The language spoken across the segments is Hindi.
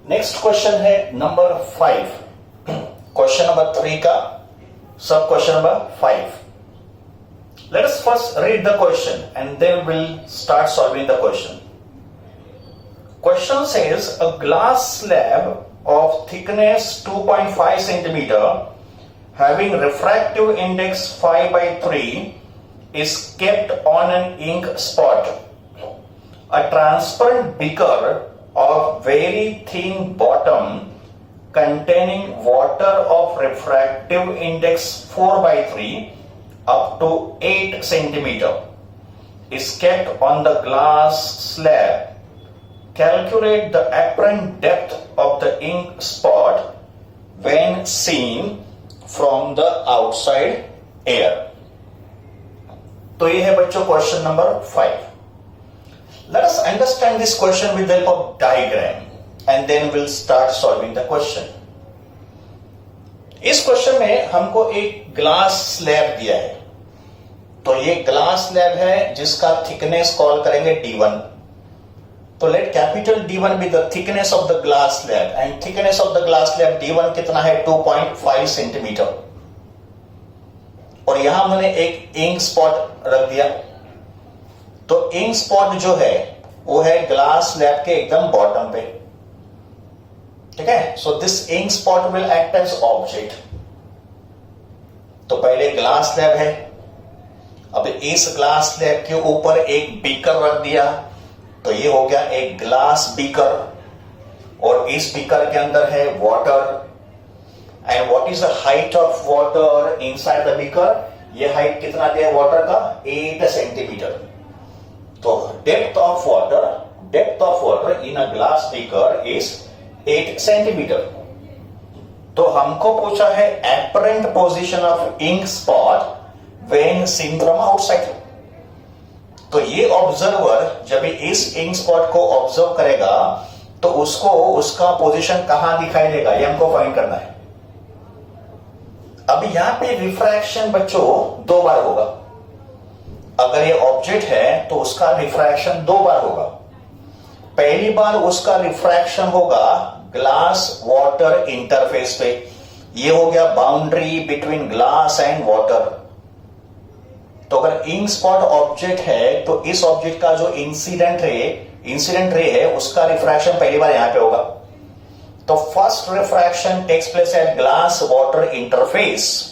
नेक्स्ट क्वेश्चन है नंबर 5, क्वेश्चन नंबर 3 का सब question number 5. Let us first read the question and then we'll start solving the question. Question says a glass slab of thickness 2.5 centimeter having refractive index 5/3 is kept on an ink spot. A transparent beaker of very thin bottom containing water of refractive index 4/3 up to 8 centimeter is kept on the glass slab. Calculate the apparent depth of the ink spot when seen from the outside air. तो ये है बच्चों question number 5. Let us understand this question with the help of diagram and then we'll start solving the question. इस क्वेश्चन में हमको एक ग्लास स्लैब दिया है. तो ये ग्लास स्लैब है जिसका थिकनेस कॉल करेंगे D1. तो let capital D1 be the thickness of the glass slab and thickness of the glass slab D1 कितना है 2.5 सेंटीमीटर. और यहां हमने एक इंक स्पॉट रख दिया. तो इंक स्पॉट जो है वो है ग्लास स्लैब के एकदम बॉटम पे. ठीक है. So this ink spot will act as object. तो पहले ग्लास स्लैब है. अब इस ग्लास स्लैब के ऊपर एक बीकर रख दिया. तो ये हो गया एक ग्लास बीकर. और इस बीकर के अंदर है water. And what is the height of water inside the beaker. ये हाइट कितना दिया वाटर का 8 सेंटीमीटर. तो depth of water in a glass beaker is 8 centimetre. तो हमको पूछा है apparent position of ink spot when seen from outside. तो ये ऑब्जर्वर जब इस इंक स्पॉट को ऑब्जर्व करेगा तो उसको उसका पोजीशन कहां दिखाई देगा ये हमको फाइंड करना है. अब यहां पे रिफ्रैक्शन बच्चों 2 बार होगा. अगर ये ऑब्जेक्ट है तो उसका रिफ्रैक्शन 2 बार होगा. पहली बार उसका रिफ्रैक्शन होगा ग्लास वाटर इंटरफेस पे. ये हो गया boundary between glass and water. तो अगर इंक स्पॉट ऑब्जेक्ट है तो इस ऑब्जेक्ट का जो इंसिडेंट रे है उसका रिफ्रैक्शन पहली बार यहां पे होगा. तो first refraction takes place at glass water interface.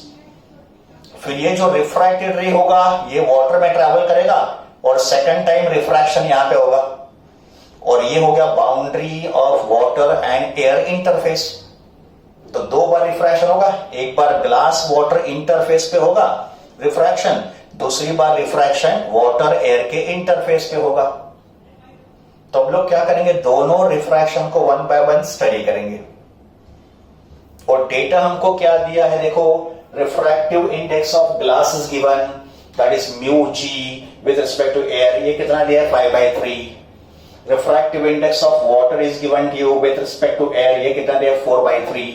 फिर ये जो रिफ्रैक्टेड रे होगा ये वाटर में ट्रैवल करेगा और सेकंड टाइम रिफ्रैक्शन यहां पे होगा. और ये हो गया boundary of water and air interface. तो 2 बार रिफ्रैक्शन होगा. एक बार ग्लास वाटर इंटरफेस पे होगा रिफ्रैक्शन. दूसरी बार रिफ्रैक्शन वाटर एयर के इंटरफेस पे होगा. तो हम लोग क्या करेंगे दोनों रिफ्रैक्शन को 1 बाय 1 स्टडी करेंगे. और डेटा हमको क्या दिया है देखो. Refractive index of glass is given that is mu G with respect to air. ये कितना दिया है 5/3. Refractive index of water is given to you with respect to air. ये कितना दिया है 4/3.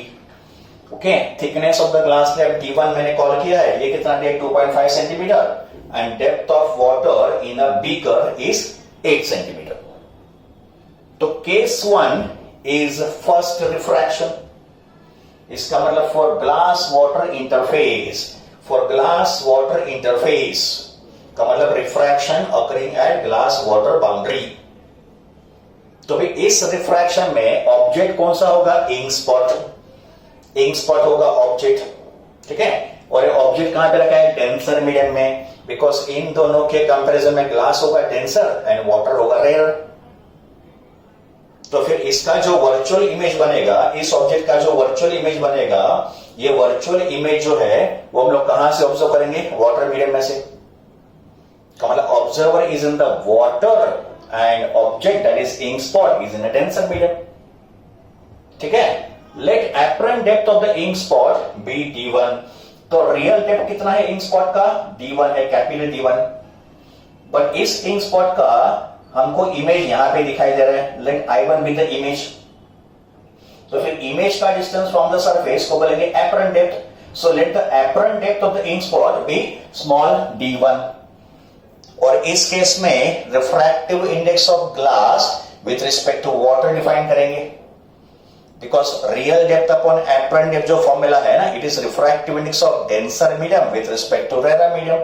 Okay. Thickness of the glass slab D1 मैंने कॉल किया है. ये कितना दिया 2.5 centimetre. And depth of water in a beaker is 8 centimetre. तो केस 1 इज फर्स्ट रिफ्रैक्शन. इसका मतलब फॉर ग्लास वाटर इंटरफेस का मतलब refraction occurring at glass water boundary. तो भाई इस रिफ्रैक्शन में ऑब्जेक्ट कौन सा होगा इंक स्पॉट होगा ऑब्जेक्ट. ठीक है. और ये ऑब्जेक्ट कहां पे रखा है डेंसर मीडियम में. बिकॉज इन दोनों के कंपैरिजन में ग्लास होगा डेंसर एंड वाटर होगा रेयर. तो फिर इसका जो वर्चुअल इमेज बनेगा इस ऑब्जेक्ट का जो वर्चुअल इमेज बनेगा ये वर्चुअल इमेज जो है वो हम लोग कहां से ऑब्जर्व करेंगे वाटर मीडियम में से. का मतलब observer is in the water and object that is ink spot is in a denser medium. ठीक है. Let apparent depth of the ink spot be D1. तो रियल डेप्थ कितना है इंक स्पॉट का D1 है कैपिटल D1. बट इस इंक स्पॉट का हमको इमेज यहां पे दिखाई दे रहा है. Let I1 be the image. तो फिर इमेज का डिस्टेंस फ्रॉम द सरफेस को बोलेंगे apparent depth. So let the apparent depth of the ink spot be small D1. और इस केस में refractive index of glass with respect to water define करेंगे. Because real depth upon apparent depth जो फॉर्मूला है ना, it is refractive index of denser medium with respect to rare medium.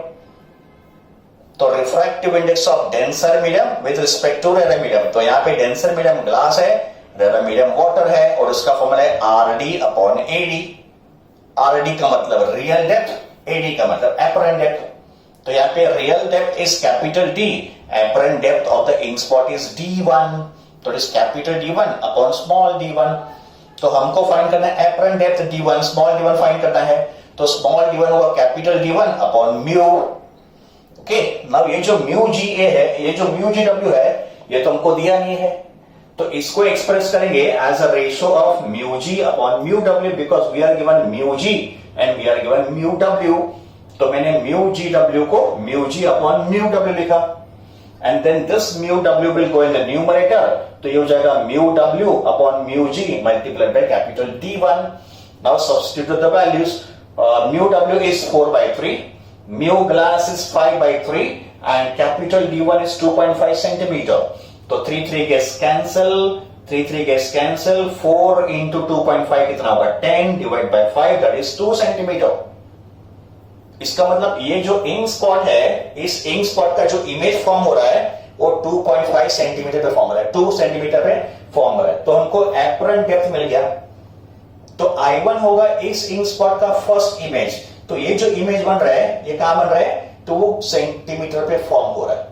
तो refractive index of denser medium with respect to rare medium, तो यहां पे डेंसर मीडियम ग्लास है, रेयर मीडियम वाटर है, और उसका फॉर्मूला है आरडी अपॉन एडी। आरडी का मतलब रियल डेप्थ, एडी का मतलब एपरेंट डेप्थ। तो यहाँ पे real depth is capital D, apparent depth of the ink spot is D1, तो it is capital D1 upon small d1। तो हमको फाइंड करना है apparent depth D1, small d1 find करना है, तो स्मॉल d1 होगा capital D1 upon mu. Okay, now ये जो म्यू GA है, ये जो म्यू GW है, ये तो हमको दिया नहीं है, तो इसको एक्सप्रेस करेंगे as a ratio of mu G upon mu W, because we are given mu G and we are given mu W। तो मैंने म्यू GW को mu G upon mu W लिखा, and then this mu W will go in the numerator, तो ये हो जाएगा mu W upon mu G multiplied by capital D1। Now substitute the values, mu W is 4/3, mu glass is 5/3 and capital D1 is 2.5 centimetre. तो 3 gets cancel, 3 gets cancel, 4 into 2.5 कितना होगा 10 divide by 5 that is 2 centimetre. इसका मतलब ये जो इंक स्पॉट है, इस इंक स्पॉट का जो इमेज फॉर्म हो रहा है वो 2.5 सेंटीमीटर पे फॉर्म हो रहा है, 2 सेंटीमीटर पे फॉर्म हो रहा है। तो हमको एपरेंट डेप्थ मिल गया, तो I1 होगा इस इंक स्पॉट का फर्स्ट इमेज। तो ये जो इमेज बन रहा है, ये कहां बन रहा है, 2 सेंटीमीटर पे फॉर्म हो रहा है।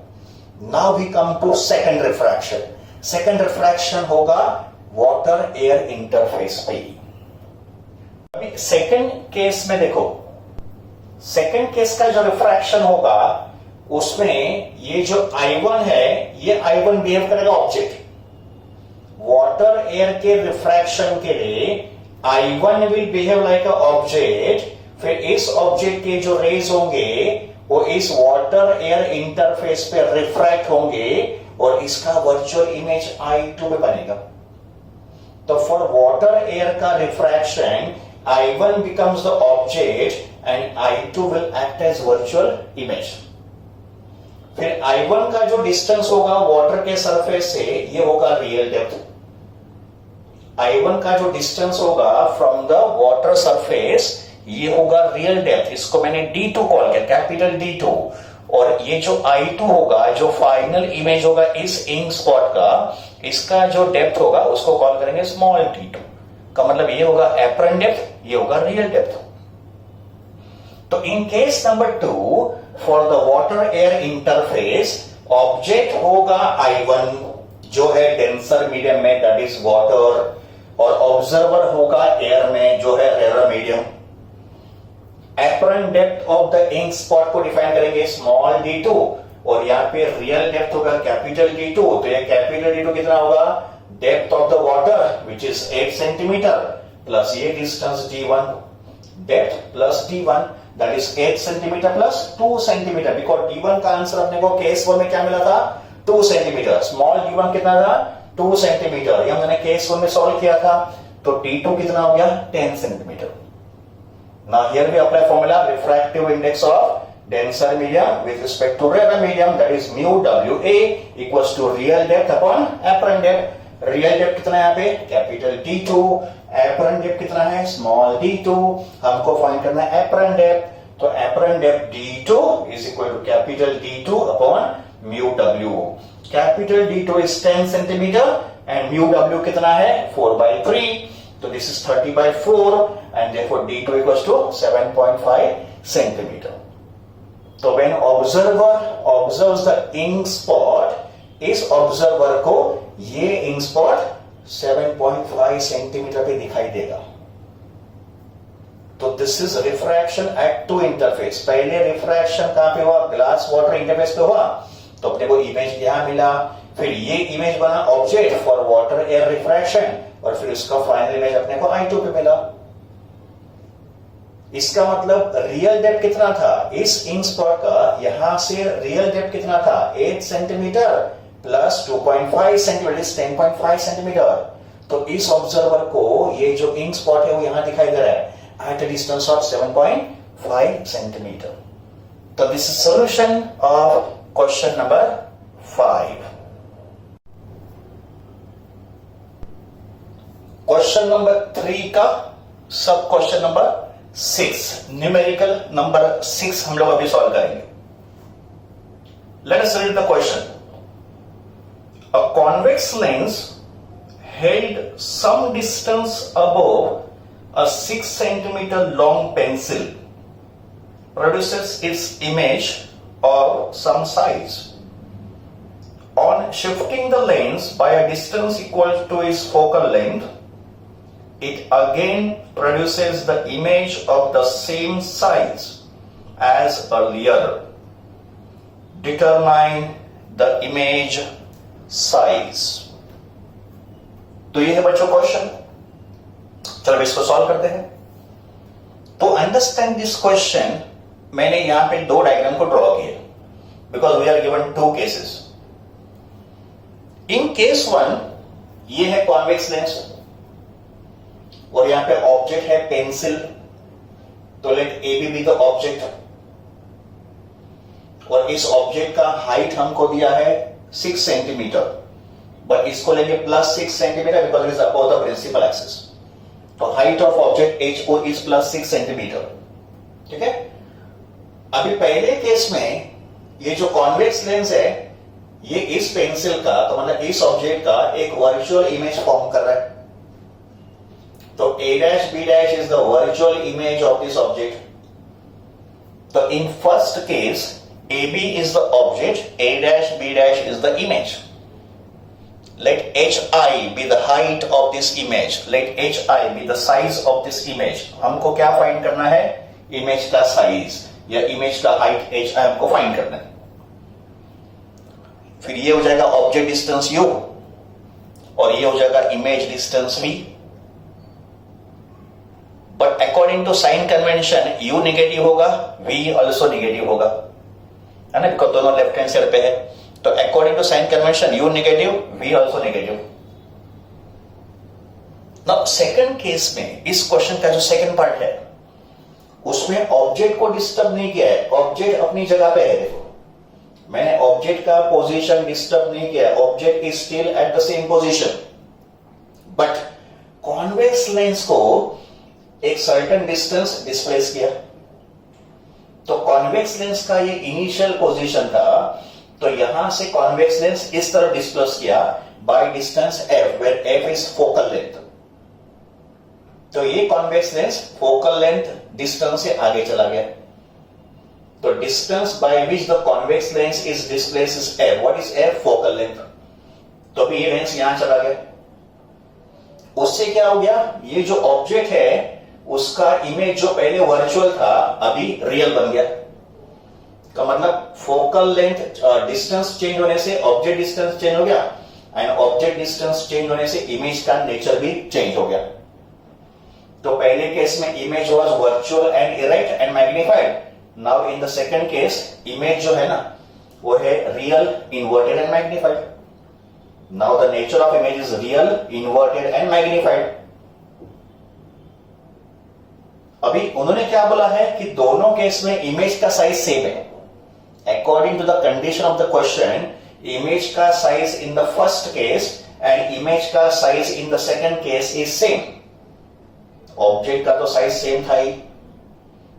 Now we come to second refraction. Second refraction होगा वाटर एयर इंटरफेस पे। अभी सेकंड केस में देखो, सेकंड केस का जो रिफ्रैक्शन होगा उसमें ये जो I1 है, ये I1 बिहेव करेगा ऑब्जेक्ट। वाटर एयर के रिफ्रैक्शन के लिए I1 will behave like a object, फिर इस ऑब्जेक्ट के जो रेज होंगे वो इस वाटर एयर इंटरफेस पे रिफ्रैक्ट होंगे और इसका वर्चुअल इमेज I2 में बनेगा। तो फॉर वाटर एयर का refraction I1 becomes the object and I2 will act as virtual image। फिर I1 का जो डिस्टेंस होगा वाटर के सरफेस से, ये होगा रियल डेप्थ। I1 का जो डिस्टेंस होगा फ्रॉम द वाटर सरफेस, ये होगा रियल डेप्थ। इसको मैंने D2 कॉल किया, कैपिटल D2। और ये जो I2 होगा, जो फाइनल इमेज होगा इस इंक स्पॉट का, इसका जो डेप्थ होगा उसको कॉल करेंगे स्मॉल d2। का मतलब ये होगा एपरेंट डेप्थ, ये होगा रियल डेप्थ। तो in case number 2 for the water air interface, object होगा I1 जो है डेंसर मीडियम में, दैट इज वाटर, और ऑब्जर्वर होगा एयर में जो है rare medium. Apparent depth of the ink spot को डिफाइन करेंगे स्मॉल d2, और यहां पे रियल डेप्थ होगा कैपिटल D2। तो ये कैपिटल D2 कितना होगा, depth of the water which is 8 centimetre plus ये distance D1, depth plus D1 that is 8 centimetre plus 2 centimetre, because D1 का आंसर अपने को केस 1 में क्या मिला था, 2 सेंटीमीटर। स्मॉल D1 कितना था, 2 सेंटीमीटर, ये हमने केस 1 में सॉल्व किया था। तो D2 कितना हो गया, 10 centimetre. Now here we apply formula refractive index of denser medium with respect to rarer medium, that is mu WA equals to real depth upon apparent depth। Real depth कितना है यहाँ पे, कैपिटल D2, एपरेंट डेप्थ कितना है, स्मॉल d2। हमको फाइंड करना है एपरेंट डेप्थ, तो apparent depth D2 is equal to capital D2 upon mu W। Capital D2 is 10 centimetre and mu W कितना है, 4/3, तो this is 30/4 and therefore D2 equals to 7.5 centimeter। तो when observer observes the ink spot, इस ऑब्जर्वर को ये इंक स्पॉट 7.5 सेंटीमीटर पे दिखाई देगा। तो this is refraction at two interface. पहले रिफ्रैक्शन कहां पे हुआ, ग्लास वाटर इंटरफेस पे हुआ, तो अपने को इमेज यहां मिला, फिर ये इमेज बना object for water air refraction, और फिर उसका फाइनल इमेज अपने को I2 पे मिला। इसका मतलब रियल डेप्थ कितना था इस इंक स्पॉट का, यहां से रियल डेप्थ कितना था, 8 सेंटीमीटर प्लस 2.5 सेंटीमीटर, 10.5 सेंटीमीटर। तो इस ऑब्जर्वर को ये जो इंक स्पॉट है वो यहां दिखाई दे रहा है at a distance of 7.5 centimetre. तो this is solution of question number 5। Question question number 3 का सब क्वेश्चन नंबर 6, न्यूमेरिकल नंबर 6 हम लोग अभी सॉल्व करेंगे। Let us read the question. A convex lens held some distance above a 6 centimeter long pencil produces its image of some size. On shifting the lens by a distance equal to its focal length, it again produces the image of the same size as earlier. Determine the image size. तो ये है बच्चों क्वेश्चन। चलो इसको सॉल्व करते हैं। तो अंडरस्टैंड दिस क्वेश्चन, मैंने यहां पे दो डायग्राम को ड्रॉ किए because we are given two cases. In case 1 ये है कॉन्वेक्स लेंस और यहां पे ऑब्जेक्ट है पेंसिल, तो let A be the object, और इस ऑब्जेक्ट का हाइट हमको दिया है 6 सेंटीमीटर, बट इसको लेंगे +6 centimetre because it is above the principal axis. तो height of object h o is +6 centimetre. ठीक है। अभी पहले केस में ये जो कॉन्वेक्स लेंस है ये इस पेंसिल का, तो मतलब इस ऑब्जेक्ट का एक वर्चुअल इमेज फॉर्म कर रहा है। तो a dash b dash is the virtual image of this object. So in first case AB is the object, a dash b dash is the image. Let hi be the height of this image. Let hi be the size of this image. हमको क्या फाइंड करना है? इमेज का साइज या इमेज का हाइट hi हमको फाइंड करना है। फिर ये हो जाएगा ऑब्जेक्ट डिस्टेंस u और ये हो जाएगा image distance v। But according to sign convention u negative होगा, v ऑल्सो नेगेटिव होगा, है ना, बिकॉज दोनों लेफ्ट हैंड साइड पे है। तो according to sign convention u negative, v also negative. Now second case में इस क्वेश्चन का जो सेकंड पार्ट है उसमें ऑब्जेक्ट को डिस्टर्ब नहीं किया है, ऑब्जेक्ट अपनी जगह पे है। देखो मैंने ऑब्जेक्ट का पोजीशन डिस्टर्ब नहीं किया है, object is still at the same position, but convex lens को एक सर्टेन डिस्टेंस डिस्प्लेस किया। तो कॉन्वेक्स लेंस का ये इनिशियल पोजीशन था, तो यहां से कॉन्वेक्स लेंस इस तरफ डिस्प्लेस किया by distance f, where f is focal length. तो ये convex lens focal length distance से आगे चला गया। तो distance by which the convex lens is displace is f। What is f? Focal length. तो अभी ये लेंस यहां चला गया। उससे क्या हो गया? ये जो ऑब्जेक्ट है उसका इमेज जो पहले वर्चुअल था अभी रियल बन गया। का मतलब फोकल लेंथ डिस्टेंस चेंज होने से ऑब्जेक्ट डिस्टेंस चेंज हो गया एंड ऑब्जेक्ट डिस्टेंस चेंज होने से इमेज का नेचर भी चेंज हो गया। तो पहले केस में image was virtual and erect and magnified. Now in the second case image जो है ना वो है real, inverted and magnified. Now the nature of image is real, inverted and magnified. अभी उन्होंने क्या बोला है कि दोनों केस में इमेज का साइज सेम है। According to the condition of the question, image का size in the first case and image का size in the second case is same. Object का तो size same था ही,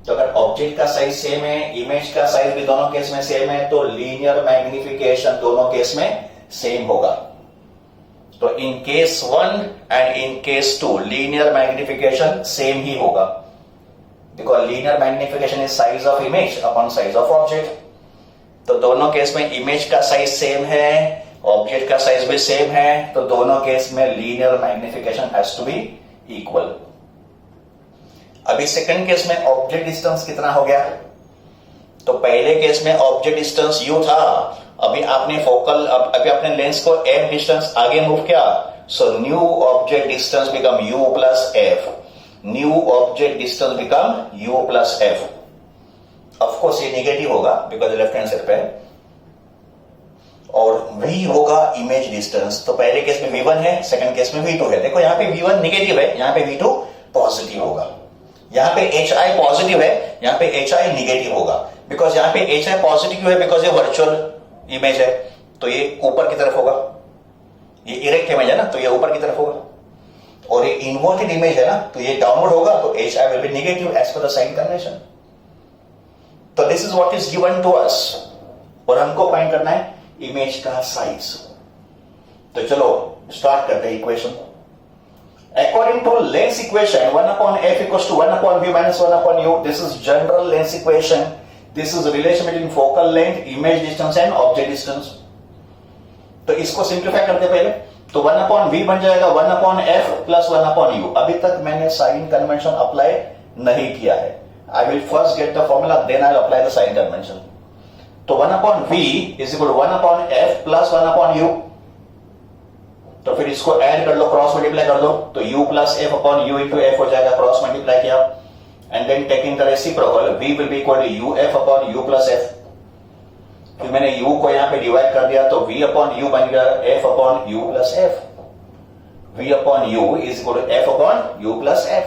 तो अगर object का size same है, image का size भी दोनों केस में same है, तो linear magnification दोनों केस में same होगा। तो in case 1 and in case 2 linear magnification same ही होगा, because linear magnification is size of image upon size of object। तो दोनों केस में इमेज का साइज सेम है, ऑब्जेक्ट का साइज भी सेम है, तो दोनों केस में linear magnification has to be equal. अभी सेकंड केस में ऑब्जेक्ट डिस्टेंस कितना हो गया? तो पहले केस में ऑब्जेक्ट डिस्टेंस u था, अभी आपने अभी आपने लेंस को f डिस्टेंस आगे मूव किया, so new object distance become u plus f, new object distance become u plus f। Of course ये नेगेटिव होगा बिकॉज लेफ्ट हैंड साइड पे है, और v होगा इमेज डिस्टेंस। तो पहले केस में v1 है, सेकंड केस में v2 है। देखो यहाँ पे v1 नेगेटिव है, यहाँ पे v2 पॉजिटिव होगा। यहाँ पे hi पॉजिटिव है, यहाँ पे hi नेगेटिव होगा, बिकॉज यहाँ पे hi पॉजिटिव है बिकॉज ये वर्चुअल इमेज है, तो ये ऊपर की तरफ होगा। ये इरेक्ट इमेज है ना, तो ये ऊपर की तरफ होगा। और ये इन्वर्टेड इमेज है ना, तो ये डाउनवर्ड होगा तो h i will be negative as per the sign convention. तो this is what is given to us, और हमको फाइंड करना है इमेज का साइज. तो चलो स्टार्ट करते हैं equation. According to length equation, 1 upon f equals to 1 upon v minus 1 upon u. This is general length equation. This is the relation between focal length, image distance and object distance. तो इसको सिंप्लीफाई करते पहले. तो 1 upon v बन जाएगा 1 upon f plus 1 upon u. अभी तक मैंने साइन कन्वेंशन अप्लाई नहीं किया है. I will first get the formula, then I'll apply the sign convention. तो 1 upon v is equal to 1 upon f plus 1 upon u. तो फिर इसको ऐड कर लो, क्रॉस मल्टीप्लाई कर दो, तो u plus F upon u into F हो जाएगा, क्रॉस मल्टीप्लाई किया. And then taking the reciprocal v will be equal to u f upon u plus F. फिर मैंने u को यहां पे डिवाइड कर दिया तो v अपॉन u बन गया f upon u plus F. v upon u is equal to f upon u plus F.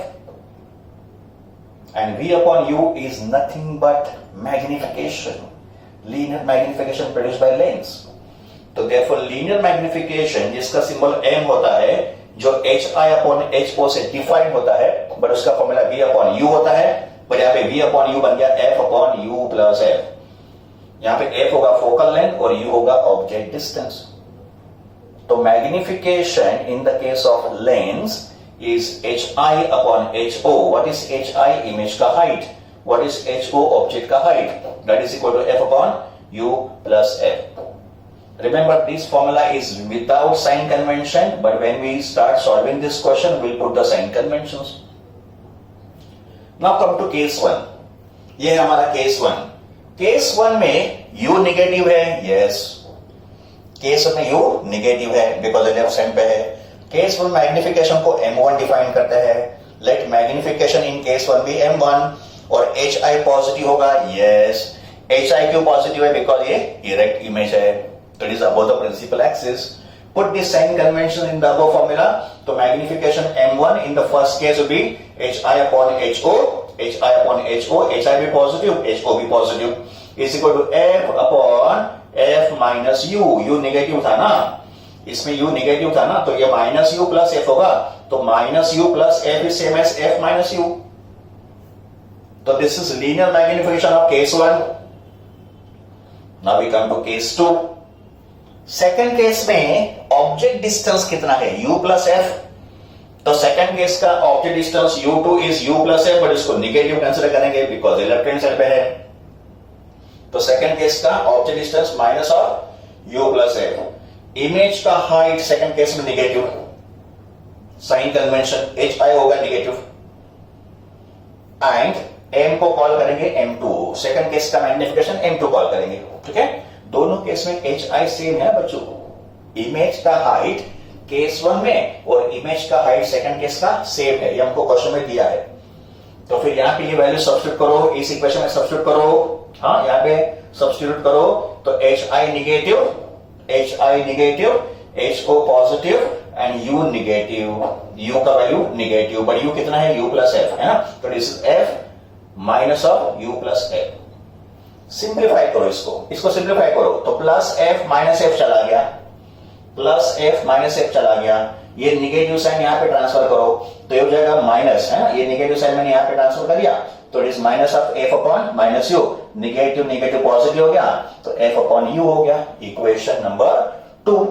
And v upon u is nothing but magnification, linear magnification produced by lens. तो therefore लीनियर मैग्निफिकेशन जिसका सिंबल m होता है, जो hi अपॉन h से डिफाइन होता है, बट उसका फॉर्मूला v अपॉन u होता है. पर यहाँ पे v अपॉन u बन गया f upon u plus f. यहाँ पे f होगा फोकल लेंथ और u होगा ऑब्जेक्ट डिस्टेंस. तो magnification in the case of lens is hi upon ho. What is hi? Image का height. What is ho? Object का height. That is equal to f upon u plus f. Remember, this formula is without sign convention, but when we start solving this question, we'll put the sign conventions. Now come to case 1. ये है हमारा case 1. Case 1 में u नेगेटिव है, yes. Case 1 में u नेगेटिव है because लेफ्ट साइड पे है. Case 1 मैग्निफिकेशन को m1 डिफाइन करते हैं. Let मैग्निफिकेशन in case 1 भी m1 और hi पॉजिटिव होगा, yes. hi क्यों पॉजिटिव है? बिकॉज ये इरेक्ट इमेज है. That is above the principal axis. Put this sign convention in the above formula. So magnification m1 in the first case will be hi upon ho, hi upon ho, hi be positive, ho be positive, is equal to f upon f minus u. u negative था ना, इसमें u नेगेटिव था ना, तो ये माइनस u प्लस f होगा. तो minus u plus f is same as f minus u. So this is linear magnification of case 1. Now we come to case 2. Second case में ऑब्जेक्ट डिस्टेंस कितना है? u plus F. तो सेकेंड केस का object distance u2 is u plus F, but इसको निगेटिव कंसीडर करेंगे बिकॉज लेफ्ट हैंड साइड पे है. तो सेकेंड केस का object distance minus of u plus F. Image का हाइट सेकेंड केस में निगेटिव, साइन कन्वेंशन hi होगा निगेटिव. एंड m को कॉल करेंगे m2. सेकेंड केस का मैग्निफिकेशन m2 कॉल करेंगे. ठीक है, दोनों केस में hi सेम है बच्चों. इमेज का हाइट केस 1 में और इमेज का हाइट सेकंड केस का सेम है, ये हमको क्वेश्चन में दिया है. तो फिर यहाँ पे ये वैल्यू सब्स्टिट्यूट करो, इस इक्वेशन में सब्स्टिट्यूट करो. हाँ, यहाँ पे सब्स्टिट्यूट करो तो hi negative, ho positive and u negative. u का वैल्यू नेगेटिव, बट u कितना है? u प्लस एफ है ना. तो this is f minus of u plus F. Simplify करो इसको सिंप्लीफाई करो तो प्लस एफ माइनस एफ चला गया, प्लस एफ माइनस एफ चला गया. ये निगेटिव साइन यहाँ पे ट्रांसफर करो तो ये हो जाएगा माइनस, है ना. ये निगेटिव साइन मैंने यहाँ पे ट्रांसफर कर दिया तो it is minus of F upon minus you. Negative negative positive हो गया तो एफ अपॉन यू हो गया. Equation number 2.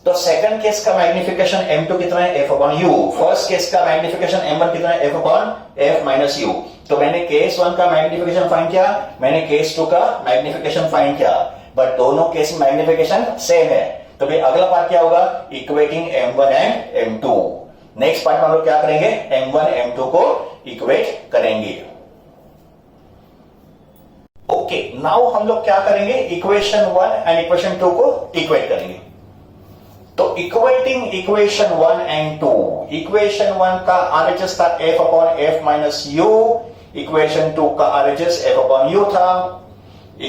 तो सेकंड केस का मैग्निफिकेशन m2 कितना है? f upon u. First case का मैग्निफिकेशन m1 कितना है? f upon f minus u. तो मैंने केस 1 का मैग्निफिकेशन फाइंड किया, मैंने केस 2 का मैग्निफिकेशन फाइंड किया, बट दोनों केस में मैग्निफिकेशन सेम है. तो भाई अगला पार्ट क्या होगा? Equating m1 and m2. Next part में हम लोग क्या करेंगे? m1 m2 को इक्वेट करेंगे. ओके, नाउ हम लोग क्या करेंगे? इक्वेशन 1 एंड इक्वेशन 2 को इक्वेट करेंगे. तो इक्वेटिंग इक्वेशन 1 एंड 2. इक्वेशन 1 का आरएचएस था f upon f minus u. Equation 2 का आरएचएस f अपॉन u था.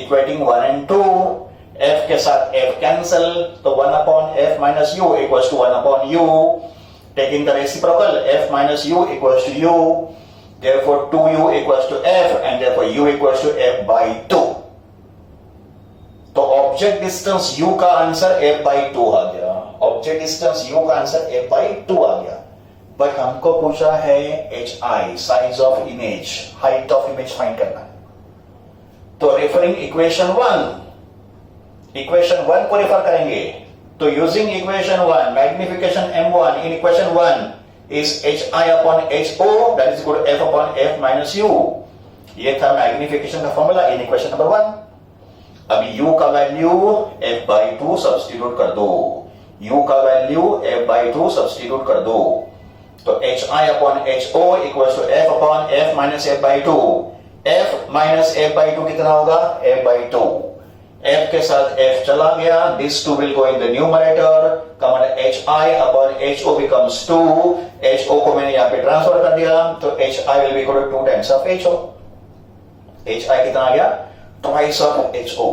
इक्वेटिंग 1 एंड 2, f के साथ f कैंसिल, तो 1 upon f minus u equals to 1 upon u. Taking the reciprocal, f minus u equals to u. Therefore 2u equals to f and therefore u equals to f by 2. तो ऑब्जेक्ट डिस्टेंस u का आंसर f by 2 आ गया. ऑब्जेक्ट डिस्टेंस u का आंसर f/2 आ गया। बट हमको पूछा है hi, size of image, height of image find करना है। तो रेफरिंग इक्वेशन 1 को रेफर करेंगे। तो using equation 1, magnification m1 in equation 1 is hi upon ho, that is equal to f upon f minus u। ये था मैग्निफिकेशन का फॉर्मूला इन इक्वेशन नंबर 1। अभी u का वैल्यू f/2 सब्स्टिट्यूट कर दो, u का वैल्यू f/2 सब्स्टिट्यूट कर दो। तो hi upon ho equal to f upon f minus f/2। f minus f/2 कितना होगा? f/2। f के साथ f चला गया, this 2 will go in the numerator, common hi upon ho becomes 2, ho को मैंने यहां पे ट्रांसफर कर दिया, तो hi will be equal to 2 times of ho। hi कितना आ गया? Twice of ho।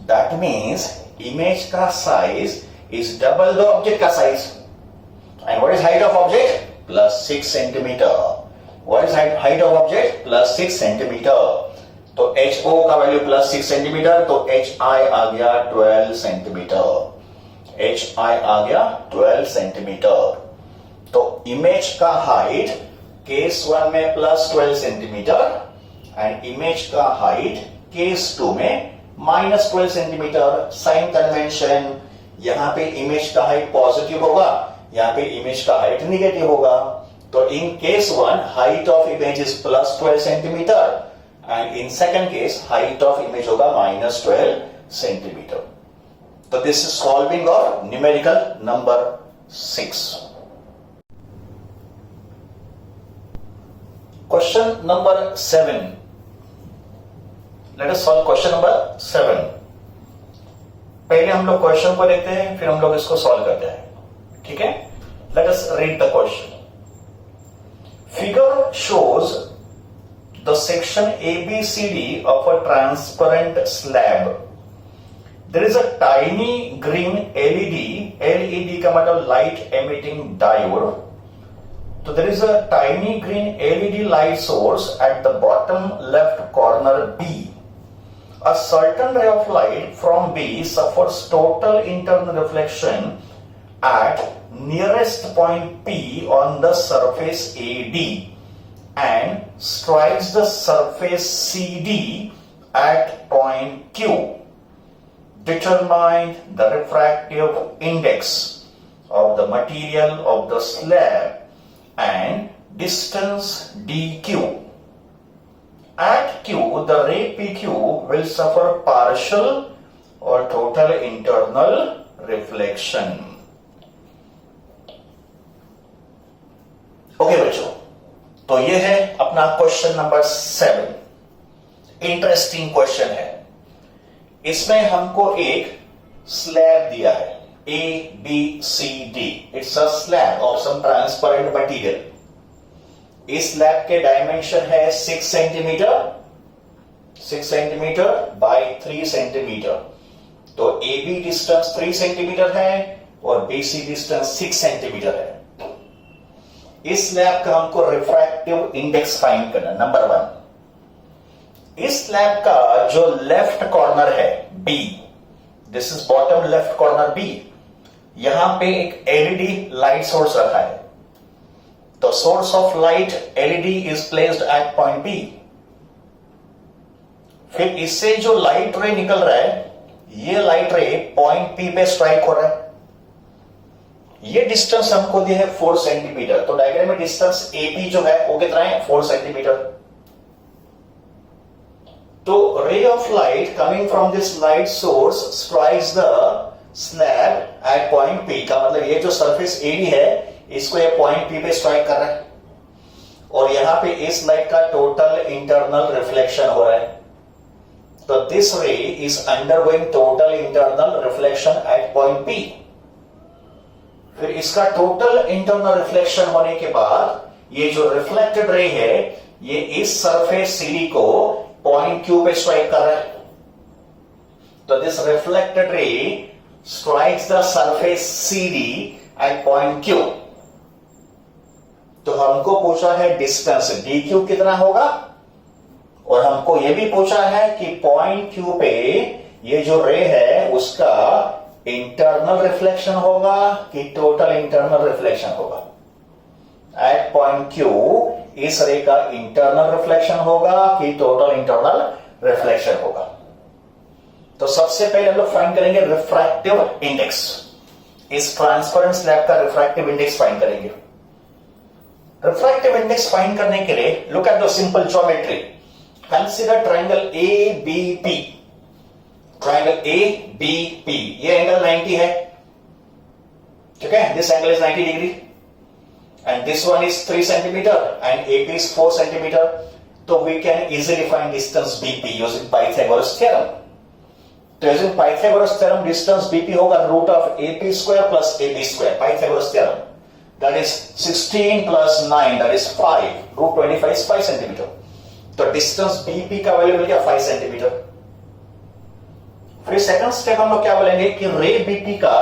That means image का size is double the object का size। And what is height of object? Plus 6 centimeter। What is height of object? Plus 6 centimeter। तो ho का वैल्यू प्लस 6 सेंटीमीटर, तो hi आ गया 12 सेंटीमीटर। hi आ गया 12 सेंटीमीटर। तो इमेज का हाइट केस 1 में प्लस 12 सेंटीमीटर एंड इमेज का हाइट केस 2 में माइनस 12 सेंटीमीटर। साइन कन्वेंशन, यहां पे इमेज का हाइट पॉजिटिव होगा, यहां पे इमेज का हाइट निगेटिव होगा। तो in case 1 height of image is plus 12 centimetre and in second case height of image होगा माइनस 12 सेंटीमीटर। तो this is solving of numerical number 6। Question number 7। Let us solve question number 7। पहले हम लोग क्वेश्चन को देखते हैं, फिर हम लोग इसको सॉल्व करते हैं। ठीक है, let us read the question. Figure shows the section ABCD of a transparent slab. There is a tiny green LED का मतलब light emitting diode. So there is a tiny green LED light source at the bottom left corner B. A certain ray of light from B suffers total internal reflection at nearest point P on the surface AD and strikes the surface CD at point Q. Determine the refractive index of the material of the slab and distance dq. At Q, the ray PQ will suffer partial or total internal reflection. Okay बच्चों, तो ये है अपना क्वेश्चन नंबर 7। इंटरेस्टिंग क्वेश्चन है। इसमें हमको एक स्लैब दिया है ABCD। It's a slab of some transparent material. इस स्लैब के डायमेंशन है 6 सेंटीमीटर बाय 3 सेंटीमीटर। तो AB डिस्टेंस 3 सेंटीमीटर है और BC डिस्टेंस 6 सेंटीमीटर है। इस स्लैब का हमको रिफ्रैक्टिव इंडेक्स फाइंड करना। नंबर 1, इस स्लैब का जो लेफ्ट कॉर्नर है B, this is bottom left corner B, यहां पे एक LED लाइट सोर्स रखा है। तो source of light LED is placed at point B। फिर इससे जो लाइट रे निकल रहा है, ये लाइट रे पॉइंट P पे स्ट्राइक हो रहा है। ये डिस्टेंस हमको दिया है 4 सेंटीमीटर। तो डायग्राम में डिस्टेंस AB जो है वो कितना है? 4 सेंटीमीटर। तो ray of light coming from this light source strikes the slab at point P। का मतलब ये जो सरफेस AD है, इसको ये पॉइंट P पे स्ट्राइक कर रहा है और यहां पे इस लाइट का टोटल इंटरनल रिफ्लेक्शन हो रहा है। तो दिस रे is undergoing total internal reflection eight point P। फिर इसका टोटल इंटरनल रिफ्लेक्शन होने के बाद ये जो रिफ्लेक्टेड रे है, ये इस सरफेस CD को पॉइंट Q पे स्ट्राइक कर रहा है। तो this reflected ray strikes the surface CD at point Q। तो हमको पूछा है डिस्टेंस dq कितना होगा, और हमको यह भी पूछा है कि पॉइंट Q पे ये जो रे है उसका इंटरनल रिफ्लेक्शन होगा कि टोटल इंटरनल रिफ्लेक्शन होगा? एट पॉइंट Q इस रे का इंटरनल रिफ्लेक्शन होगा कि टोटल इंटरनल रिफ्लेक्शन होगा? तो सबसे पहले हम लोग फाइंड करेंगे रिफ्रैक्टिव इंडेक्स। इस ट्रांसपेरेंट स्लैब का रिफ्रैक्टिव इंडेक्स फाइंड करेंगे। रिफ्रैक्टिव इंडेक्स फाइंड करने के लिए look at the simple geometry. Consider triangle ABP। Triangle ABP, ये एंगल 90 है, ठीक है? This angle is 90 degree and this one is 3 centimeter and AP is 4 centimeter. So we can easily find distance BP using Pythagoras theorem. तो using Pythagoras theorem distance BP होगा root of AP square plus AB square. Pythagoras theorem, that is 16 plus 9, that is 5. Root 25 is 5 centimeter. तो distance BP का वैल्यू मिल गया 5 सेंटीमीटर। फिर सेकंड स्टेप हम लोग क्या बोलेंगे कि रे BP का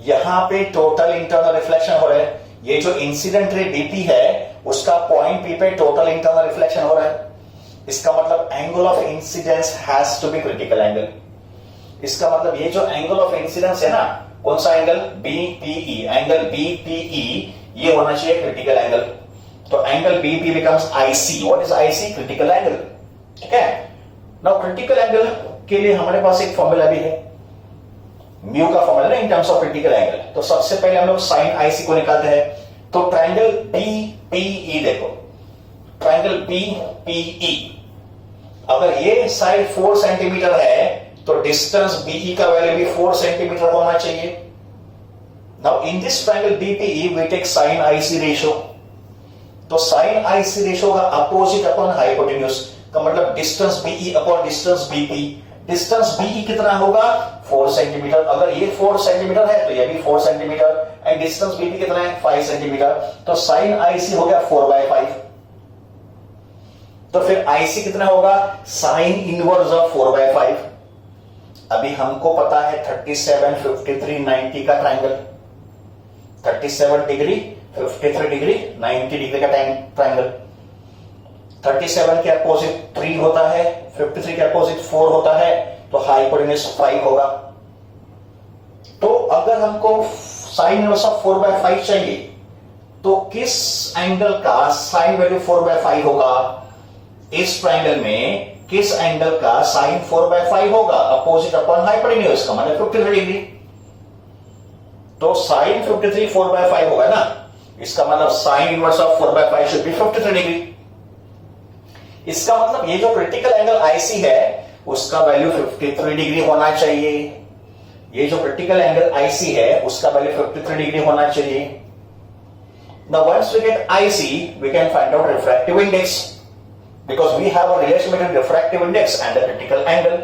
यहां पे टोटल इंटरनल रिफ्लेक्शन हो रहा है। ये जो इंसिडेंट रे BP है उसका पॉइंट P पे टोटल इंटरनल रिफ्लेक्शन हो रहा है। इसका मतलब angle of incidence has to be critical angle. इसका मतलब ये जो एंगल ऑफ इंसिडेंस है ना, कौन सा एंगल? BPE, एंगल BPE ये होना चाहिए क्रिटिकल एंगल। तो angle BP becomes IC। What is IC? Critical angle, ठीक है? नाउ क्रिटिकल एंगल के लिए हमारे पास एक फॉर्मूला भी है, म्यू का फॉर्मूला ना in terms of critical angle. तो सबसे पहले हम लोग साइन IC को निकालते हैं। तो ट्रायंगल BPE देखो, ट्रायंगल BPE, अगर ये साइड 4 सेंटीमीटर है तो डिस्टेंस BE का वैल्यू भी 4 सेंटीमीटर होना चाहिए। Now in this triangle BPE we take sine IC ratio. तो साइन IC रेशियो का अपोजिट अपॉन हाइपोटेन्यूज का मतलब distance BE upon distance BP। Distance BE कितना होगा? 4 सेंटीमीटर। अगर ये 4 सेंटीमीटर है तो ये भी 4 सेंटीमीटर एंड डिस्टेंस BP कितना है? 5 सेंटीमीटर। तो साइन IC हो गया 4/5। तो फिर IC कितना होगा? Sine inverse of 4/5। अभी हमको पता है 37, 53, 90 का ट्रायंगल। 37 डिग्री, 53 डिग्री, 90 डिग्री का ट्रायंगल। 37 के अपोजिट 3 होता है, 53 के अपोजिट 4 होता है, तो हाइपोटेन्यूज 5 होगा। तो अगर हमको साइन इनवर्स ऑफ 4/5 चाहिए तो किस एंगल का साइन वैल्यू 4/5 होगा? इस ट्रायंगल में किस एंगल का साइन 4/5 होगा? अपोजिट अपॉन हाइपोटेन्यूज का मतलब 53 डिग्री। तो साइन 53 4/5 होगा ना, इसका मतलब sine inverse of 4/5 should be 53 degree. इसका मतलब ये जो क्रिटिकल एंगल IC है उसका वैल्यू 53 डिग्री होना चाहिए। ये जो क्रिटिकल एंगल IC है उसका वैल्यू 53 डिग्री होना चाहिए। Now once we get IC, we can find out refractive index because we have a relation between refractive index and the critical angle.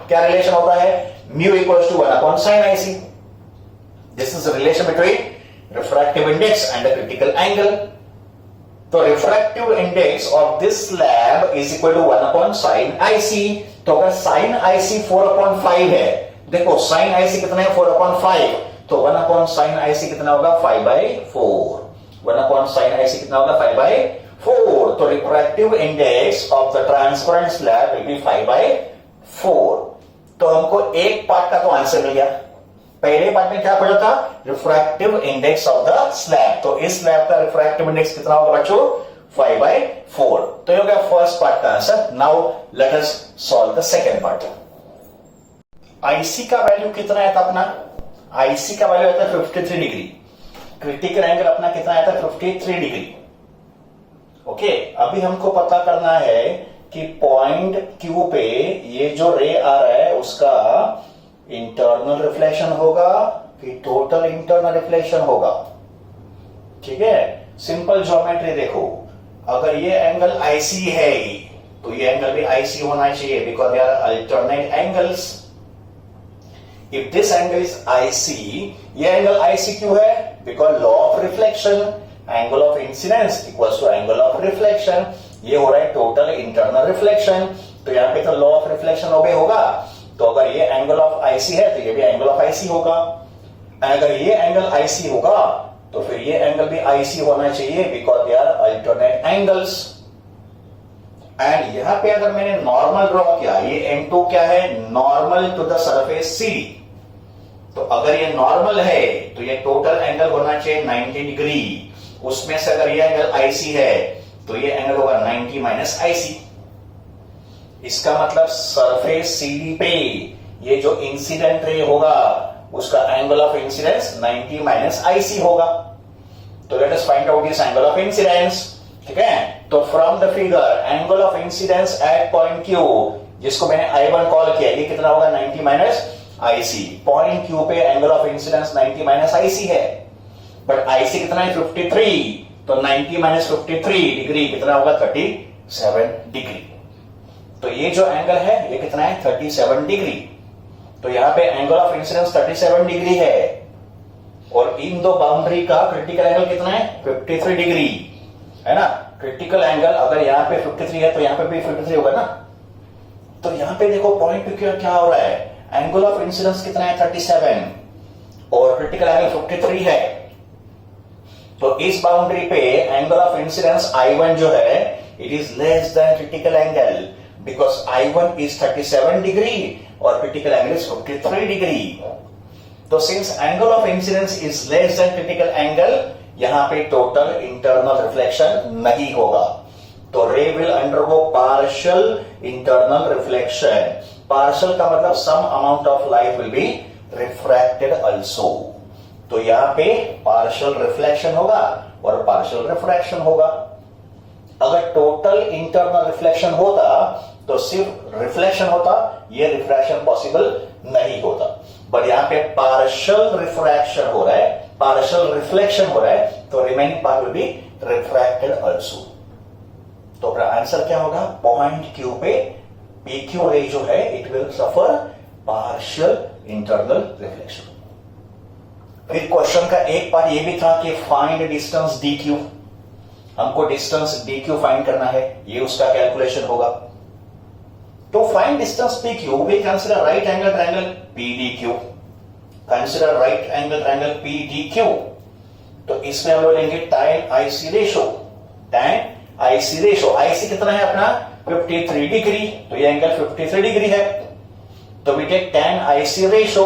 क्या रिलेशन होता है? mu equals to 1 upon sin IC. This is the relation between refractive index and the critical angle. तो refractive index of this slab is equal to 1 upon sine IC। तो अगर साइन IC 4/5 है, देखो साइन IC कितना है? 4/5। तो 1 अपॉन साइन IC कितना होगा? 5/4। 1 अपॉन साइन IC कितना होगा? 5/4। तो refractive index of the transparent slab will be 5/4। तो हमको एक पार्ट का तो आंसर मिल गया। पहले पार्ट में क्या पढ़ा था? Refractive index of the slab. तो इस स्लैब का रिफ्रैक्टिव इंडेक्स कितना होगा बच्चों? 5/4। तो ये हो गया फर्स्ट पार्ट का answer. Now let us solve the second part. IC का वैल्यू कितना है था अपना? IC का वैल्यू आता है 53 डिग्री। क्रिटिकल एंगल अपना कितना आता है? 53 डिग्री। ओके, अभी हमको पता करना है कि पॉइंट Q पे ये जो रे आ रहा है उसका इंटरनल रिफ्लेक्शन होगा कि टोटल इंटरनल रिफ्लेक्शन होगा। ठीक है, सिंपल ज्योमेट्री देखो, अगर ये एंगल IC है तो ये एंगल भी IC होना चाहिए because they are alternate angles. If this angle is IC, ये एंगल IC क्यों है? Because law of reflection, angle of incidence equals to angle of reflection. ये हो रहा है टोटल इंटरनल रिफ्लेक्शन, तो यहां पे तो लॉ ऑफ रिफ्लेक्शन ओबे होगा। तो अगर ये एंगल ऑफ IC है तो ये भी एंगल ऑफ IC होगा। अगर ये एंगल IC होगा तो फिर ये एंगल भी IC होना चाहिए because they are alternate angles. And यहां पे अगर मैंने नॉर्मल ड्रॉ किया, ये N2 क्या है? Normal to the surface CD। तो अगर ये नॉर्मल है तो ये टोटल एंगल होना चाहिए 90 डिग्री, उसमें से अगर ये एंगल आईसी है तो ये एंगल होगा 90 माइनस आईसी। इसका मतलब सरफेस सीडी पे ये जो इंसिडेंट रे होगा उसका angle of incidence 90 minus IC होगा। तो let us find out this angle of incidence. ठीक है, तो from the figure angle of incidence at point Q, जिसको मैंने I1 कॉल किया, ये कितना होगा 90 माइनस आईसी। पॉइंट क्यू पे angle of incidence 90 minus IC है, बट आईसी कितना है 53, तो 90 माइनस 53 डिग्री कितना होगा 37 डिग्री। तो ये जो एंगल है ये कितना है 37 डिग्री। तो यहां पे एंगल ऑफ इंसिडेंस 37 डिग्री है और इन दो बाउंड्री का क्रिटिकल एंगल कितना है 53 डिग्री है ना। क्रिटिकल एंगल अगर यहाँ पे 53 है तो यहाँ पे भी 53 होगा ना। तो यहाँ पे देखो पॉइंट पे क्या हो रहा है, एंगल ऑफ इंसिडेंस कितना है 37 और क्रिटिकल एंगल 53 है। तो इस बाउंड्री पे एंगल ऑफ इंसिडेंस I1 जो है it is less than critical angle, because I1 is 37 degree और क्रिटिकल एंगल इज 53 डिग्री। तो since angle of incidence is less than critical angle, यहां पे टोटल इंटरनल रिफ्लेक्शन नहीं होगा। तो ray will undergo partial internal reflection. Partial का मतलब some amount of light will be refracted also. तो यहां पे पार्शियल रिफ्लेक्शन होगा और पार्शियल रिफ्रैक्शन होगा। अगर टोटल इंटरनल रिफ्लेक्शन होता तो सिर्फ रिफ्लेक्शन होता, ये रिफ्रैक्शन पॉसिबल नहीं होता। बट यहां पे पार्शियल रिफ्रैक्शन हो रहा है, पार्शियल रिफ्लेक्शन हो रहा है, तो remaining part will be refracted also. तो अपना आंसर क्या होगा, पॉइंट क्यू पे PQ रे जो है it will suffer partial internal reflection. फिर क्वेश्चन का एक पार्ट ये भी था कि फाइंड डिस्टेंस DQ। हमको डिस्टेंस DQ फाइंड करना है, ये उसका कैलकुलेशन होगा। तो find distance PQ we consider right angle triangle PDQ। Consider right angle triangle PDQ। तो इसमें हम लोग लेंगे tan IC ratio. tan IC ratio, IC कितना है अपना 53 डिग्री, तो ये एंगल 53 डिग्री है। तो we take tan IC ratio.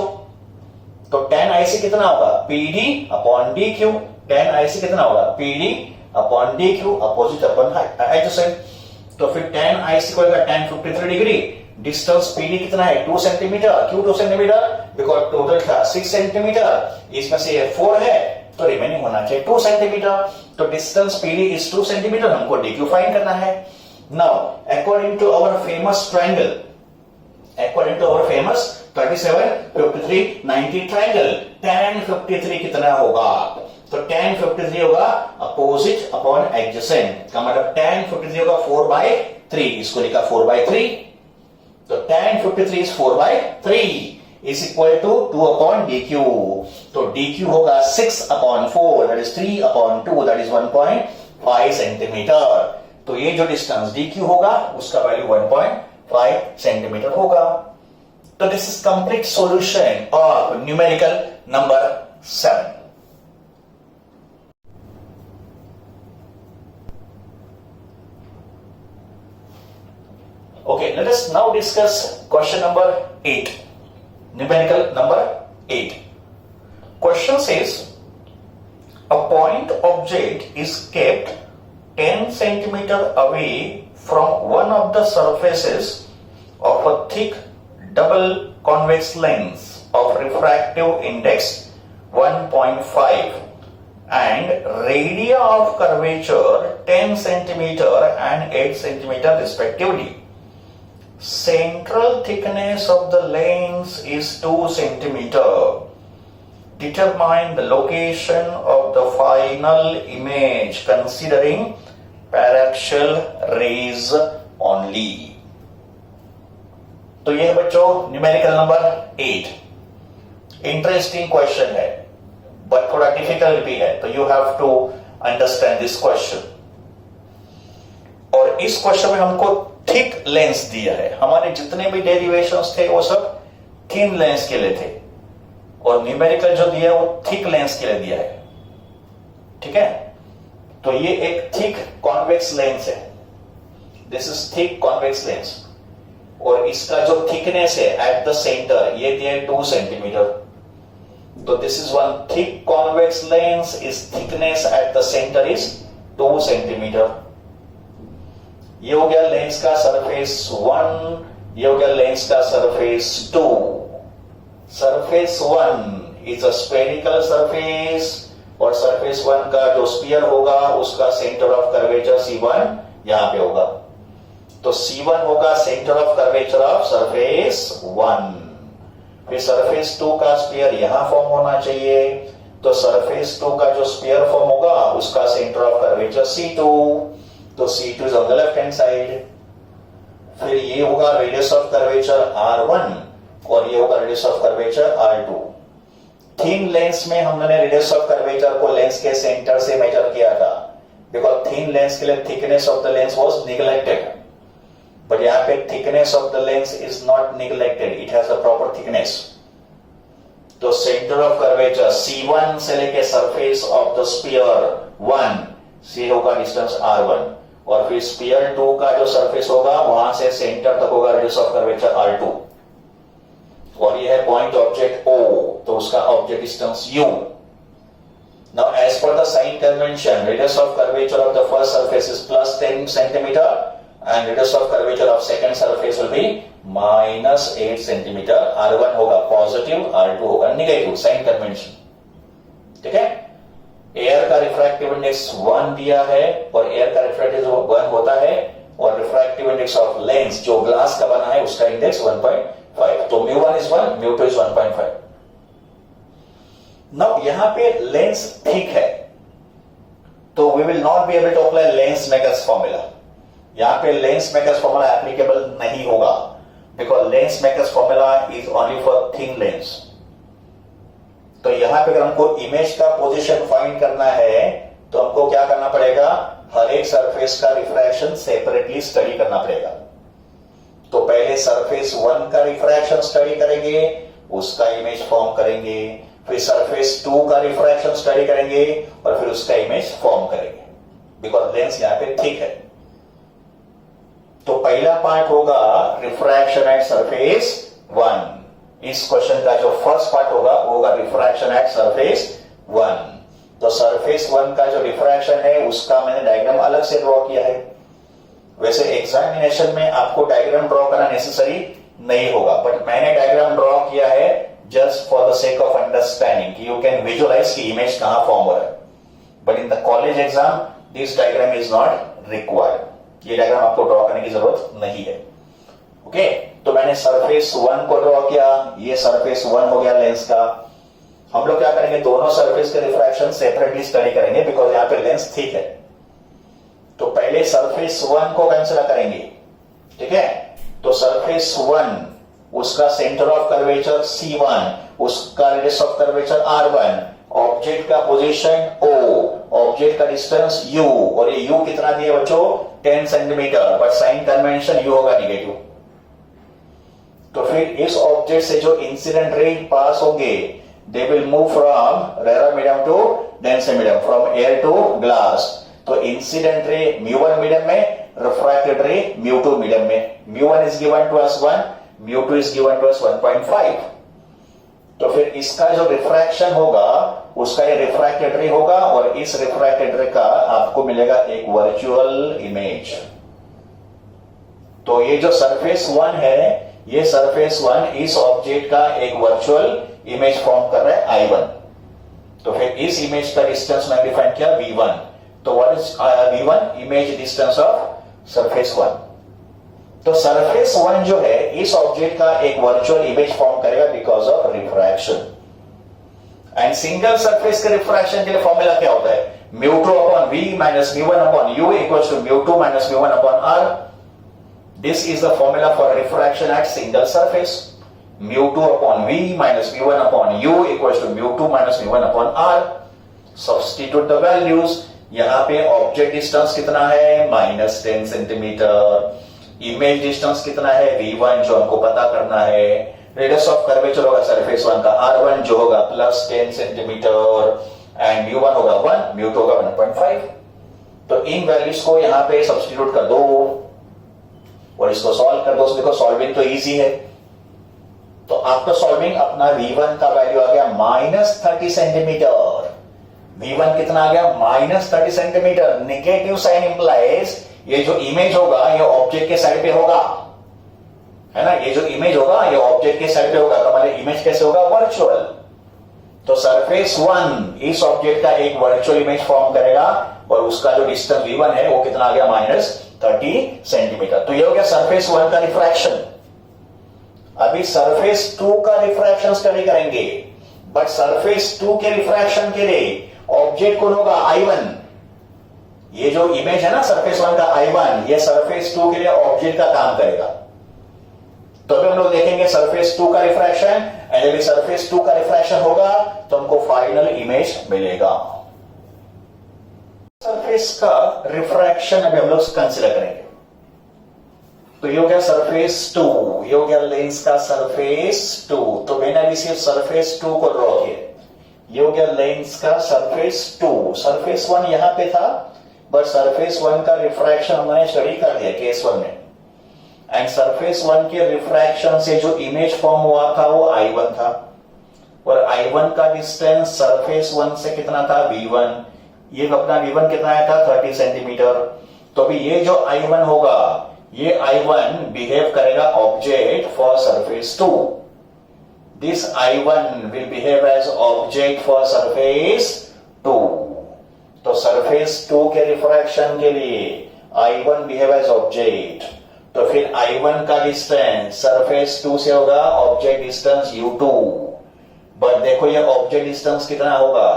तो tan IC कितना होगा PD upon DQ। tan IC कितना होगा PD upon DQ, opposite upon adjacent. तो फिर tan IC को tan 53 डिग्री, डिस्टेंस PD कितना है 2 सेंटीमीटर। क्यों 2 सेंटीमीटर, बिकॉज टोटल था 6 सेंटीमीटर, इसमें से ये 4 है तो रिमेनिंग होना चाहिए 2 सेंटीमीटर। तो डिस्टेंस PD इज 2 सेंटीमीटर, हमको DQ फाइंड करना है। Now according to our famous triangle, according to our famous 37 53 90 triangle, tan 53 कितना होगा, तो tan 53 होगा अपोजिट अपॉन एडजेसेंट, का मतलब tan 53 होगा 4/3, इसको लिखा 4/3। तो tan 53 is 4/3 is equal to 2 upon DQ। तो DQ होगा 6 upon 4 that is 3 upon 2 that is 1.5 centimetre. तो ये जो डिस्टेंस DQ होगा उसका वैल्यू 1.5 सेंटीमीटर होगा। तो this is complete solution of numerical number 7। Okay, let us now discuss question number 8. Numerical number 8. Question says, a point object is kept 10 centimeter away from one of the surfaces of a thick double convex lens of refractive index 1.5 and radii of curvature 10 centimeter and 8 centimeter respectively. Central thickness of the lens is 2 centimeter. Determine the location of the final image considering paraxial rays only. तो यह बच्चों न्यूमेरिकल नंबर 8 इंटरेस्टिंग क्वेश्चन है बट थोड़ा डिफिकल्ट भी है, तो you have to understand this question. और इस क्वेश्चन में हमको थिक लेंस दिया है, हमारे जितने भी डेरिवेशंस थे वो सब थिन लेंस के लिए थे और न्यूमेरिकल जो दिया है वो थिक लेंस के लिए दिया है। ठीक है, तो ये एक थिक कॉन्वेक्स लेंस है, this is thick convex lens और इसका जो थिकनेस है एट द सेंटर ये दिया है 2 सेंटीमीटर। तो this is one thick convex lens, is thickness at the centre is 2 centimetre. ये हो गया लेंस का सरफेस 1, ये हो गया लेंस का surface 2। Surface 1 is a spherical surface और सरफेस 1 का जो स्फीयर होगा उसका सेंटर ऑफ कर्वेचर C1 यहां पे होगा। तो C1 होगा centre of curvature of surface 1। फिर सरफेस 2 का स्फीयर यहां फॉर्म होना चाहिए, तो सरफेस 2 का जो स्फीयर फॉर्म होगा उसका सेंटर ऑफ कर्वेचर C2, तो C2 is on the left hand side. फिर ये होगा रेडियस ऑफ कर्वेचर R1 और ये होगा radius of curvature R2। Thin lens में हमने रेडियस ऑफ कर्वेचर को लेंस के सेंटर से मेजर किया था, बिकॉज थिन लेंस के लिए thickness of the lens was neglected, but यहां पे thickness of the lens is not neglected, it has a proper thickness. तो सेंटर ऑफ कर्वेचर C1 से लेके सरफेस ऑफ द स्फीयर 1 से होगा डिस्टेंस R1 और फिर स्फीयर 2 का जो सरफेस होगा वहां से सेंटर तक होगा रेडियस ऑफ कर्वेचर R2 और यह है पॉइंट ऑब्जेक्ट O, तो उसका object distance U। Now as per the sign convention, radius of curvature of the first surface is plus 10 centimeter and radius of curvature of second surface will be minus 8 centimeter। R1 होगा पॉजिटिव, R2 होगा निगेटिव, साइन कन्वेंशन। ठीक है, एयर का रिफ्रैक्टिव इंडेक्स 1 दिया है और एयर का रिफ्रैक्टिव 1 होता है और रिफ्रैक्टिव इंडेक्स ऑफ लेंस जो ग्लास का बना है उसका इंडेक्स 1.5, तो μ1 is 1, μ2 is 1.5। नाउ यहां पे लेंस थिक है तो we will not be able to apply lens makers formula. यहां पे लेंस मेकर्स फॉर्मूला एप्लीकेबल नहीं होगा, because lens makers formula is only for thin lens. तो यहां पे अगर हमको इमेज का पोजीशन फाइंड करना है तो हमको क्या करना पड़ेगा, हर एक सरफेस का रिफ्रैक्शन सेपरेटली स्टडी करना पड़ेगा। तो पहले सरफेस 1 का रिफ्रैक्शन स्टडी करेंगे, उसका इमेज फॉर्म करेंगे, फिर सरफेस 2 का रिफ्रैक्शन स्टडी करेंगे और फिर उसका इमेज फॉर्म करेंगे, बिकॉज लेंस यहां पे थिक है। तो पहला पार्ट होगा रिफ्रैक्शन एट सरफेस 1। इस क्वेश्चन का जो फर्स्ट पार्ट होगा वो होगा रिफ्रैक्शन एट सरफेस 1। तो सरफेस 1 का जो रिफ्रैक्शन है उसका मैंने डायग्राम अलग से ड्रॉ किया है। वैसे एग्जामिनेशन में आपको डायग्राम ड्रॉ करना नेसेसरी नहीं होगा, बट मैंने डायग्राम ड्रॉ किया है just for the sake of understanding, you can visualise की इमेज कहां फॉर्म हो रहा है। But in the college exam this diagram is not required, ये डायग्राम आपको ड्रॉ करने की जरूरत नहीं है। ओके, तो मैंने सरफेस 1 को ड्रॉ किया, ये सरफेस 1 हो गया लेंस का। हम लोग क्या करेंगे, दोनों सरफेस के रिफ्रैक्शन सेपरेटली स्टडी करेंगे, बिकॉज यहां पे लेंस ठीक है। तो पहले सरफेस 1 को कंसीडर करेंगे, ठीक है। तो सरफेस 1 उसका सेंटर ऑफ कर्वेचर C1, उसका radius of curvature R1, object का पोजीशन O, ऑब्जेक्ट का डिस्टेंस U, और ये U कितना दिया बच्चों, 10 centimetre, but sign convention U होगा निगेटिव। तो फिर इस ऑब्जेक्ट से जो इंसिडेंट रे पास होंगे they will move from rare medium to dense medium, from air to glass. तो इंसिडेंट रे μ1 मीडियम में, रिफ्रैक्टेड रे μ2 मीडियम में। μ1 is given to us 1, μ2 is given to us 1.5। तो फिर इसका जो रिफ्रैक्शन होगा उसका ये रिफ्रैक्टेड रे होगा और इस रिफ्रैक्टेड रे का आपको मिलेगा एक वर्चुअल इमेज। तो ये जो सरफेस 1 है, ये सरफेस 1 इस ऑब्जेक्ट का एक वर्चुअल इमेज फॉर्म कर रहा है I1। तो फिर इस इमेज का डिस्टेंस मैंने डिफाइन किया V1। तो what is V1, image distance of surface 1। तो सरफेस 1 जो है इस ऑब्जेक्ट का एक वर्चुअल इमेज फॉर्म करेगा because of refraction. And single surface के रिफ्रैक्शन के लिए फॉर्मूला क्या होता है, μ2 upon V minus μ1 upon U equals to μ2 minus μ1 upon R। This is the formula for refraction at single surface. μ2 upon V minus μ1 upon U equals to μ2 minus μ1 upon R। Substitute the values. यहां पे ऑब्जेक्ट डिस्टेंस कितना है, -10 सेंटीमीटर। इमेज डिस्टेंस कितना है, V1 जो हमको पता करना है। रेडियस ऑफ कर्वेचर होगा सरफेस 1 का R1 जो होगा +10 सेंटीमीटर एंड μ1 होगा 1, μ2 होगा 1.5। तो इन वैल्यूज को यहां पे सब्स्टिट्यूट कर दो और इसको सॉल्व कर दो। देखो सॉल्विंग तो इजी है, तो आफ्टर सॉल्विंग अपना V1 का वैल्यू आ गया -30 सेंटीमीटर। V1 कितना आ गया -30 सेंटीमीटर। नेगेटिव साइन इंप्लाइज ये जो इमेज होगा ये ऑब्जेक्ट के साइड पे होगा, है ना। ये जो इमेज होगा ये ऑब्जेक्ट के साइड पे होगा, तो हमारे इमेज कैसे होगा वर्चुअल। तो सरफेस 1 इस ऑब्जेक्ट का एक वर्चुअल इमेज फॉर्म करेगा और उसका जो डिस्टेंस V1 है वो कितना आ गया -30 सेंटीमीटर। तो ये हो गया सरफेस 1 का रिफ्रैक्शन। अभी सरफेस 2 का रिफ्रैक्शन स्टडी करेंगे, बट सरफेस 2 के रिफ्रैक्शन के लिए ऑब्जेक्ट कौन होगा I1। ये जो इमेज है ना सरफेस 1 का I1, ये सरफेस 2 के लिए ऑब्जेक्ट का काम करेगा। तो अभी हम लोग देखेंगे सरफेस 2 का रिफ्रैक्शन, एंड यदि सरफेस 2 का रिफ्रैक्शन होगा तो हमको फाइनल इमेज मिलेगा। सरफेस का रिफ्रैक्शन अभी हम लोग कंसीडर करेंगे। तो ये हो गया सरफेस 2, ये हो गया लेंस का सरफेस 2। तो मैंने अभी सिर्फ सरफेस 2 को ड्रॉ किया। ये हो गया लेंस का सरफेस 2। सरफेस 1 यहां पे था, बट सरफेस 1 का रिफ्रैक्शन हमने स्टडी कर दिया केस 1 में। एंड सरफेस 1 के रिफ्रैक्शन से जो इमेज फॉर्म हुआ था वो I1 था, और I1 का डिस्टेंस सरफेस 1 से कितना था V1। ये अपना V1 कितना आया था 30 सेंटीमीटर। तो अभी ये जो I1 होगा, ये I1 बिहेव करेगा object for surface 2। This I1 will behave as object for surface 2। तो सरफेस 2 के रिफ्रैक्शन के लिए I1 बिहेव एज ऑब्जेक्ट, तो फिर I1 का डिस्टेंस सरफेस 2 से होगा ऑब्जेक्ट डिस्टेंस U2। बट देखो ये ऑब्जेक्ट डिस्टेंस कितना होगा,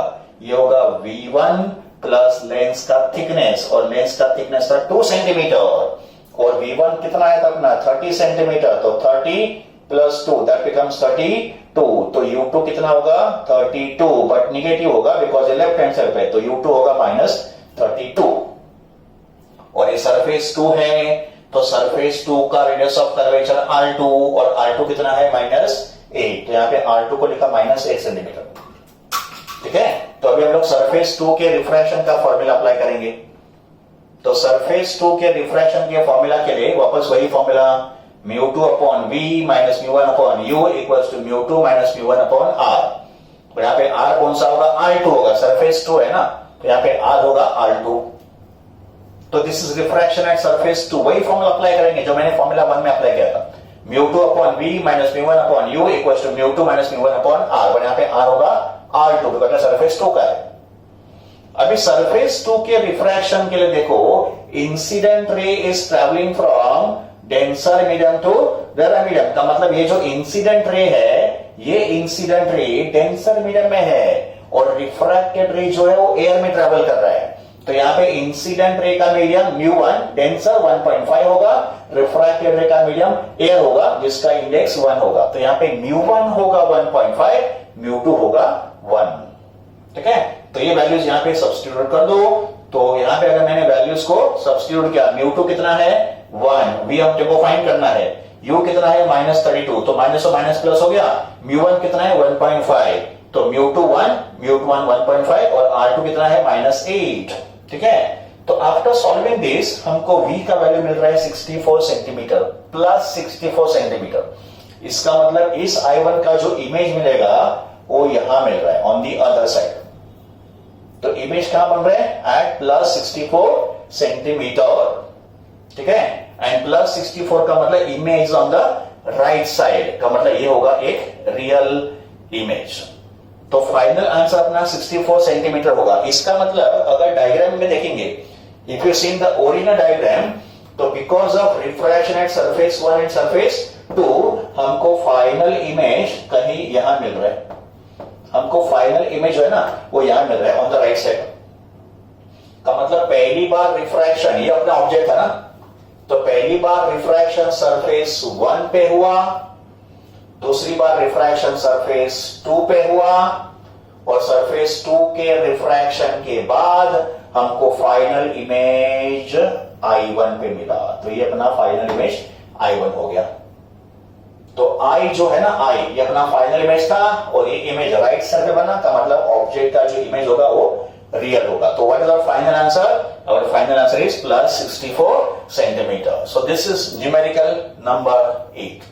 ये होगा V1 प्लस लेंस का थिकनेस, और लेंस का थिकनेस था 2 सेंटीमीटर, और V1 कितना आया था अपना 30 सेंटीमीटर। तो 30 प्लस 2 दैट बिकम्स 32। तो U2 कितना होगा 32, बट निगेटिव होगा बिकॉज ये लेफ्ट हैंड साइड पे, तो U2 होगा -32। और ये सरफेस 2 है, तो सरफेस 2 का रेडियस ऑफ कर्वेचर R2, और R2 कितना है -8। तो यहां पे R2 को लिखा -8 सेंटीमीटर। ठीक है, तो अभी हम लोग सरफेस 2 के रिफ्रैक्शन का फॉर्मूला अप्लाई करेंगे। तो सरफेस 2 के रिफ्रैक्शन के फॉर्मूला के लिए वापस वही formula μ2/v - μ1/u equals to μ2 - μ1/r। तो यहां पे r कौन सा होगा R2 होगा, सरफेस 2 है ना, तो यहां पे r होगा R2। तो this is refraction at surface 2। वही फॉर्मूला अप्लाई करेंगे जो मैंने फॉर्मूला 1 में अप्लाई किया था, μ2/v - μ1/u equals to μ2 - μ1/r। But यहां पे r होगा R2 बिकॉज सरफेस 2 का है। अभी सरफेस 2 के रिफ्रैक्शन के लिए देखो, incident ray is travelling from denser medium to rare medium. का मतलब ये जो इंसिडेंट रे है, ये इंसिडेंट रे डेंसर मीडियम में है, और रिफ्रैक्टेड रे जो है वो एयर में ट्रैवल कर रहा है। तो यहाँ पे इंसिडेंट रे का मीडियम μ1 डेंसर 1.5 होगा, रिफ्रैक्टेड रे का मीडियम एयर होगा जिसका इंडेक्स 1 होगा। तो यहाँ पे μ1 होगा 1.5, μ2 होगा 1। ठीक है, तो ये वैल्यूज यहाँ पे सब्स्टिट्यूट कर दो। तो यहाँ पे अगर मैंने वैल्यूज को सब्स्टिट्यूट किया, μ2 कितना है 1, v हमको फाइंड करना है, u कितना है -32, तो माइनस और माइनस प्लस हो गया। μ1 कितना है 1.5, तो μ2 1, μ1 1.5, और r2 कितना है -8। ठीक है, तो आफ्टर सॉल्विंग दिस हमको v का वैल्यू मिल रहा है 64 सेंटीमीटर प्लस 64 सेंटीमीटर। इसका मतलब इस I1 का जो इमेज मिलेगा वो यहां मिल रहा है ऑन दी अदर साइड। तो इमेज कहां बन रहा है एट +64 सेंटीमीटर। ठीक है, एंड +64 का मतलब image on the right side, का मतलब ये होगा एक रियल इमेज। तो फाइनल आंसर अपना 64 सेंटीमीटर होगा। इसका मतलब अगर डायग्राम में देखेंगे, if you seen the original diagram, तो because of refraction at surface 1 and surface 2 हमको फाइनल इमेज कहीं यहां मिल रहा है। हमको फाइनल इमेज जो है ना वो यहां मिल रहा है ऑन द राइट साइड। का मतलब पहली बार रिफ्रैक्शन, ये अपना ऑब्जेक्ट था ना, तो पहली बार रिफ्रैक्शन सरफेस 1 पे हुआ, दूसरी बार रिफ्रैक्शन सरफेस 2 पे हुआ, और सरफेस 2 के रिफ्रैक्शन के बाद हमको फाइनल इमेज I1 पे मिला। तो ये अपना फाइनल इमेज I1 हो गया। तो I जो है ना I, ये अपना फाइनल इमेज था, और ये इमेज राइट साइड पे बना, का मतलब ऑब्जेक्ट का जो इमेज होगा वो रियल होगा। तो what is our final answer? Our final answer is +64 centimetre. So this is numerical number 8।